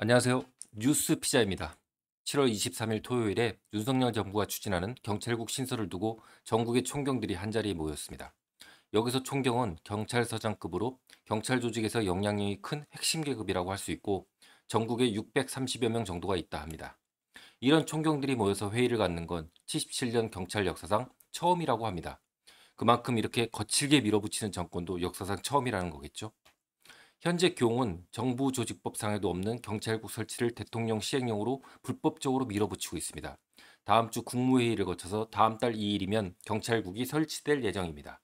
안녕하세요. 뉴스 피자입니다. 7월 23일 토요일에 윤석열 정부가 추진하는 경찰국 신설을 두고 전국의 총경들이 한자리에 모였습니다. 여기서 총경은 경찰서장급으로 경찰 조직에서 영향력이 큰 핵심 계급이라고 할 수 있고 전국에 630여 명 정도가 있다 합니다. 이런 총경들이 모여서 회의를 갖는 건 77년 경찰 역사상 처음이라고 합니다. 그만큼 이렇게 거칠게 밀어붙이는 정권도 역사상 처음이라는 거겠죠. 현재 교웅은 정부조직법상에도 없는 경찰국 설치를 대통령 시행령으로 불법적으로 밀어붙이고 있습니다. 다음 주 국무회의를 거쳐서 다음 달 2일이면 경찰국이 설치될 예정입니다.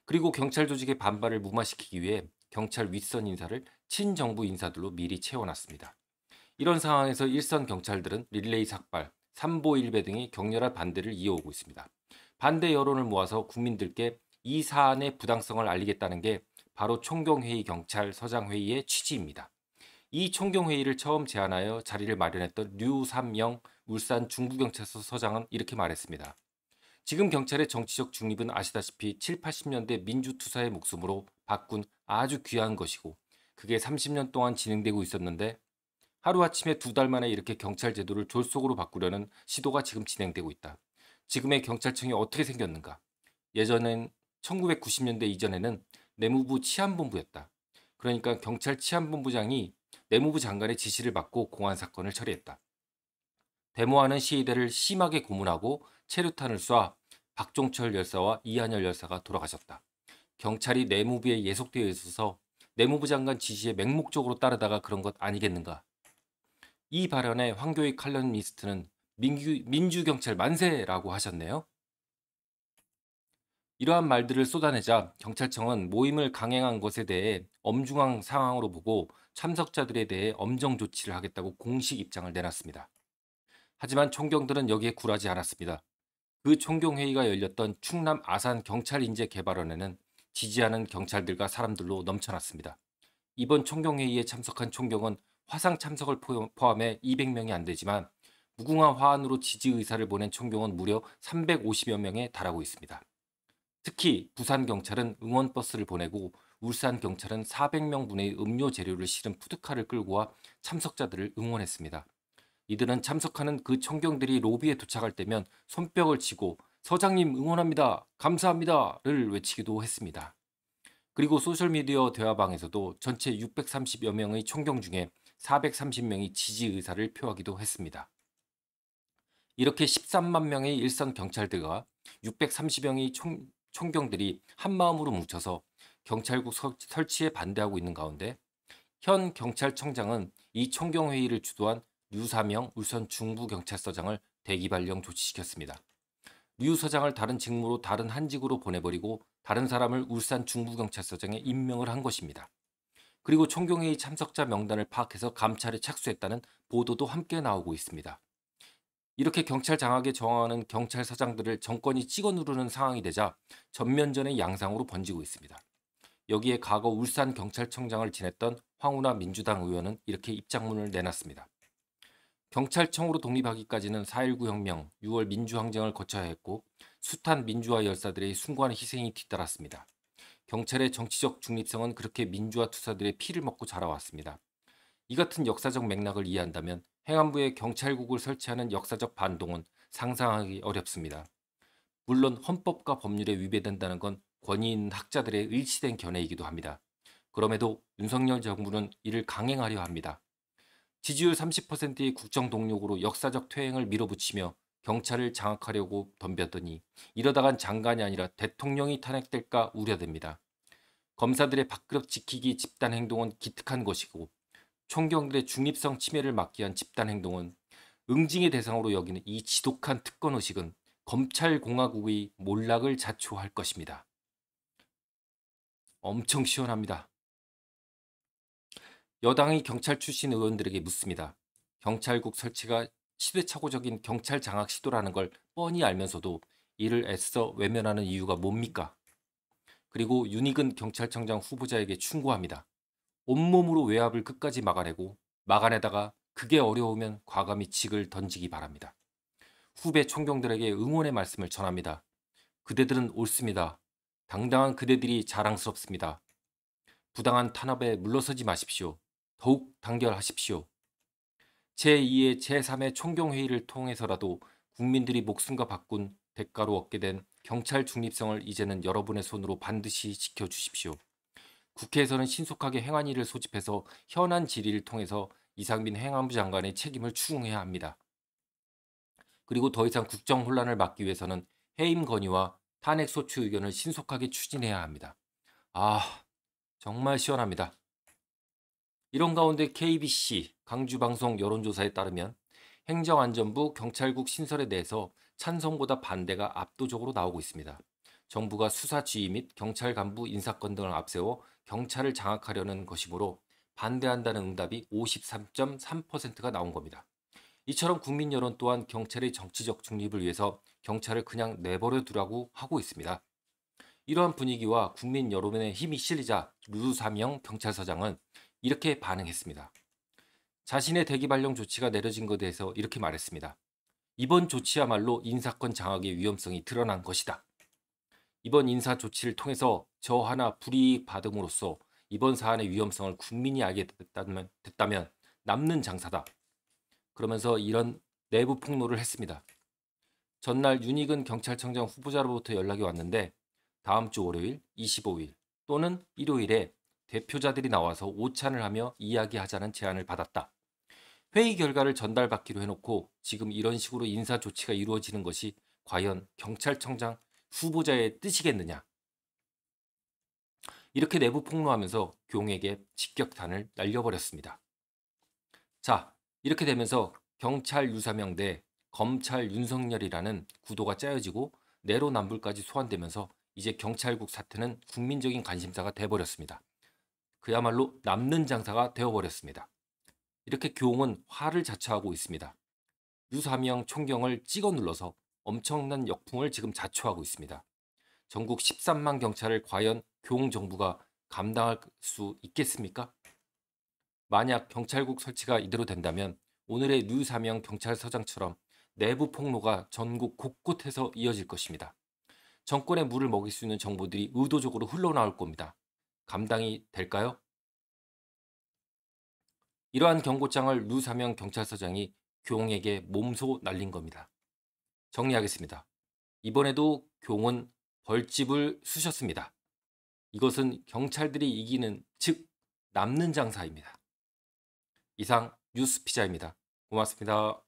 그리고 경찰 조직의 반발을 무마시키기 위해 경찰 윗선 인사를 친정부 인사들로 미리 채워놨습니다. 이런 상황에서 일선 경찰들은 릴레이 삭발, 삼보일배 등의 격렬한 반대를 이어오고 있습니다. 반대 여론을 모아서 국민들께 이 사안의 부당성을 알리겠다는 게 바로 총경회의 경찰서장회의의 취지입니다. 이 총경회의를 처음 제안하여 자리를 마련했던 류삼영 울산 중부경찰서 서장은 이렇게 말했습니다. 지금 경찰의 정치적 중립은 아시다시피 7, 80년대 민주투사의 목숨으로 바꾼 아주 귀한 것이고 그게 30년 동안 진행되고 있었는데 하루아침에 두 달 만에 이렇게 경찰 제도를 졸속으로 바꾸려는 시도가 지금 진행되고 있다. 지금의 경찰청이 어떻게 생겼는가? 예전엔 1990년대 이전에는 내무부 치안본부였다. 그러니까 경찰 치안본부장이 내무부 장관의 지시를 받고 공안 사건을 처리했다. 데모하는 시위대를 심하게 고문하고 체류탄을 쏴 박종철 열사와 이한열 열사가 돌아가셨다. 경찰이 내무부에 예속되어 있어서 내무부 장관 지시에 맹목적으로 따르다가 그런 것 아니겠는가? 이 발언에 황교익 칼럼니스트는 민주경찰 만세라고 하셨네요. 이러한 말들을 쏟아내자 경찰청은 모임을 강행한 것에 대해 엄중한 상황으로 보고 참석자들에 대해 엄정 조치를 하겠다고 공식 입장을 내놨습니다. 하지만 총경들은 여기에 굴하지 않았습니다. 그 총경회의가 열렸던 충남 아산 경찰인재개발원에는 지지하는 경찰들과 사람들로 넘쳐났습니다. 이번 총경회의에 참석한 총경은 화상 참석을 포함해 200명이 안 되지만 무궁화 화환으로 지지 의사를 보낸 총경은 무려 350여 명에 달하고 있습니다. 특히 부산경찰은 응원버스를 보내고 울산경찰은 400명 분의 음료 재료를 실은 푸드카를 끌고 와 참석자들을 응원했습니다. 이들은 참석하는 그 총경들이 로비에 도착할 때면 손뼉을 치고 서장님 응원합니다. 감사합니다를 외치기도 했습니다. 그리고 소셜미디어 대화방에서도 전체 630여 명의 총경 중에 430명이 지지 의사를 표하기도 했습니다. 이렇게 13만 명의 일선 경찰들과 630명의 총경들이 한마음으로 뭉쳐서 경찰국 설치에 반대하고 있는 가운데 현 경찰청장은 이 총경회의를 주도한 류사명 울산 중부경찰서장을 대기 발령 조치시켰습니다. 류 서장을 다른 직무로 다른 한직으로 보내버리고 다른 사람을 울산 중부경찰서장에 임명을 한 것입니다. 그리고 총경회의 참석자 명단을 파악해서 감찰에 착수했다는 보도도 함께 나오고 있습니다. 이렇게 경찰 장악에 저항하는 경찰서장들을 정권이 찍어 누르는 상황이 되자 전면전의 양상으로 번지고 있습니다. 여기에 과거 울산 경찰청장을 지냈던 황운하 민주당 의원은 이렇게 입장문을 내놨습니다. 경찰청으로 독립하기까지는 4.19 혁명, 6월 민주항쟁을 거쳐야 했고 숱한 민주화 열사들의 숭고한 희생이 뒤따랐습니다. 경찰의 정치적 중립성은 그렇게 민주화 투사들의 피를 먹고 자라왔습니다. 이 같은 역사적 맥락을 이해한다면 행안부에 경찰국을 설치하는 역사적 반동은 상상하기 어렵습니다. 물론 헌법과 법률에 위배된다는 건 권위 있는 학자들의 일치된 견해이기도 합니다. 그럼에도 윤석열 정부는 이를 강행하려 합니다. 지지율 30%의 국정 동력으로 역사적 퇴행을 밀어붙이며 경찰을 장악하려고 덤볐더니 이러다간 장관이 아니라 대통령이 탄핵될까 우려됩니다. 검사들의 밥그릇 지키기 집단 행동은 기특한 것이고 총경들의 중립성 침해를 막기 위한 집단 행동은 응징의 대상으로 여기는 이 지독한 특권 의식은 검찰공화국의 몰락을 자초할 것입니다. 엄청 시원합니다. 여당이 경찰 출신 의원들에게 묻습니다. 경찰국 설치가 시대착오적인 경찰 장악 시도라는 걸 뻔히 알면서도 이를 애써 외면하는 이유가 뭡니까? 그리고 윤익은 경찰청장 후보자에게 충고합니다. 온몸으로 외압을 끝까지 막아내고 막아내다가 그게 어려우면 과감히 직을 던지기 바랍니다. 후배 총경들에게 응원의 말씀을 전합니다. 그대들은 옳습니다. 당당한 그대들이 자랑스럽습니다. 부당한 탄압에 물러서지 마십시오. 더욱 단결하십시오. 제2의 제3의 총경회의를 통해서라도 국민들이 목숨과 바꾼 대가로 얻게 된 경찰 중립성을 이제는 여러분의 손으로 반드시 지켜주십시오. 국회에서는 신속하게 행안위를 소집해서 현안 질의를 통해서 이상민 행안부 장관의 책임을 추궁해야 합니다. 그리고 더 이상 국정 혼란을 막기 위해서는 해임 건의와 탄핵 소추 의견을 신속하게 추진해야 합니다. 아, 정말 시원합니다. 이런 가운데 KBC 강주방송 여론조사에 따르면 행정안전부 경찰국 신설에 대해서 찬성보다 반대가 압도적으로 나오고 있습니다. 정부가 수사 지휘 및 경찰 간부 인사권 등을 앞세워 경찰을 장악하려는 것이므로 반대한다는 응답이 53.3%가 나온 겁니다. 이처럼 국민 여론 또한 경찰의 정치적 중립을 위해서 경찰을 그냥 내버려 두라고 하고 있습니다. 이러한 분위기와 국민 여론의 힘이 실리자 류사명 경찰서장은 이렇게 반응했습니다. 자신의 대기 발령 조치가 내려진 것에 대해서 이렇게 말했습니다. 이번 조치야말로 인사권 장악의 위험성이 드러난 것이다. 이번 인사 조치를 통해서 저 하나 불이익 받음으로써 이번 사안의 위험성을 국민이 알게 됐다면 남는 장사다. 그러면서 이런 내부 폭로를 했습니다. 전날 윤익은 경찰청장 후보자로부터 연락이 왔는데 다음 주 월요일 25일 또는 일요일에 대표자들이 나와서 오찬을 하며 이야기하자는 제안을 받았다. 회의 결과를 전달받기로 해놓고 지금 이런 식으로 인사 조치가 이루어지는 것이 과연 경찰청장 후보자의 뜻이겠느냐. 이렇게 내부 폭로하면서 교웅에게 직격탄을 날려버렸습니다. 자, 이렇게 되면서 경찰 유사명 대 검찰 윤석열이라는 구도가 짜여지고 내로남불까지 소환되면서 이제 경찰국 사태는 국민적인 관심사가 돼버렸습니다. 그야말로 남는 장사가 되어버렸습니다. 이렇게 교웅은 화를 자초하고 있습니다. 유사명 총경을 찍어 눌러서 엄청난 역풍을 지금 자초하고 있습니다. 전국 13만 경찰을 과연 교웅 정부가 감당할 수 있겠습니까? 만약 경찰국 설치가 이대로 된다면 오늘의 류사명 경찰서장처럼 내부 폭로가 전국 곳곳에서 이어질 것입니다. 정권의 물을 먹일 수 있는 정보들이 의도적으로 흘러나올 겁니다. 감당이 될까요? 이러한 경고장을 류사명 경찰서장이 교웅에게 몸소 날린 겁니다. 정리하겠습니다. 이번에도 교웅은 벌집을 쑤셨습니다. 이것은 경찰들이 이기는, 즉 남는 장사입니다. 이상 뉴스 피자입니다. 고맙습니다.